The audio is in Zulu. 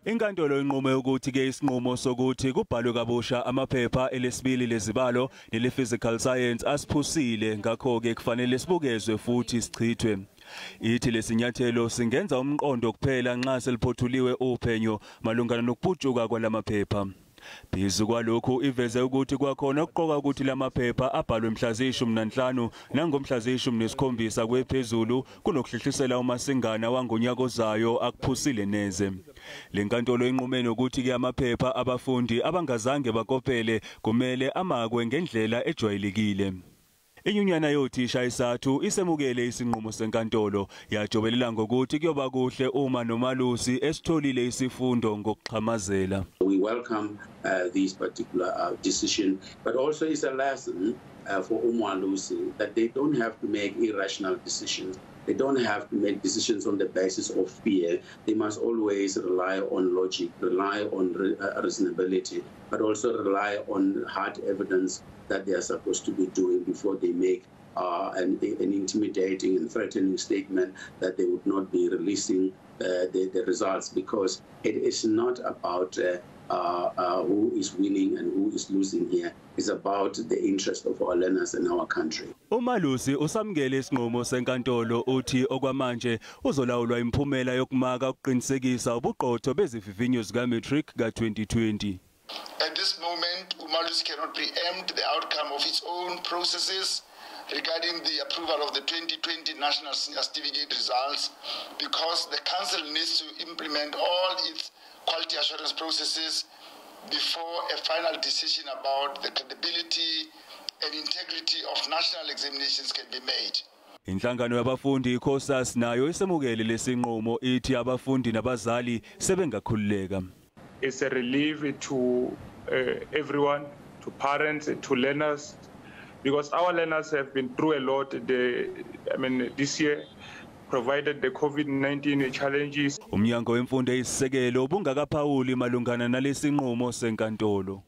INkantolo inqume ukuthi ke isinqumo sokuthi kubhalwe kabusha amaphepha elesibili lezibalo nele-physical science asiphusile, ngakho ke kufanele sibukezwe futhi sichithwe. Ithi lesinyathelo singenza umqondo kuphela nxa seliphothuliwe uphenyo malungana nokuputshuka kwalamaphepha. Phezu kwalokhu iveze ukuthi kwakhona ukuqoka ukuthi lamaphepha abhalwe mhla zi-15 nangomhla zi-17 kwephezulu kunokuhlehlisela umasingana wangonyaka ozayo akuphusile neze. LeNkantolo inqume nokuthi ke amaphepha abafundi abangazange bakopele kumele amakwe ngendlela ejwayelekile. Inyunyana yothisha isathu isemukele isinqumo senkantolo yajobelela ngokuthi kuyoba kuhle uma Umalusi esitholile isifundo ngokuxhamazela. We welcome this particular decision, but also it's a lesson for Umalusi that they don't have to make irrational decisions. They don't have to make decisions on the basis of fear. They must always rely on logic, rely on reasonability, but also rely on hard evidence that they are supposed to be doing before they make an intimidating and threatening statement that they would not be releasing the results, because it is not about who is winning and who is losing here. It's about the interest of our learners in our country. Umalusi usamukele isinqumo senkantolo uthi okwamanje uzolawulwa imphumela yokumaka ukuqinisekisa ubuqotho bezivivinyo zikaMatric ka-2020. At this moment, Umalusi cannot preempt the outcome of its own processes regarding the approval of the 2020 National Senior Certificate results, because the Council needs to implement all its quality assurance processes before a final decision about the credibility and integrity of national examinations can be made. Inhlangano yabafundi iCOSAS nayo isemukele lesinqumo ithi abafundi nabazali sebengakhululeka. It's a relief to everyone, to parents, to learners, because our learners have been through a lot this year, provided the COVID-19 challenges. Umnyango wemfundo eyisisekelo ubungakaphawuli malungana nalesinqumo senkantolo.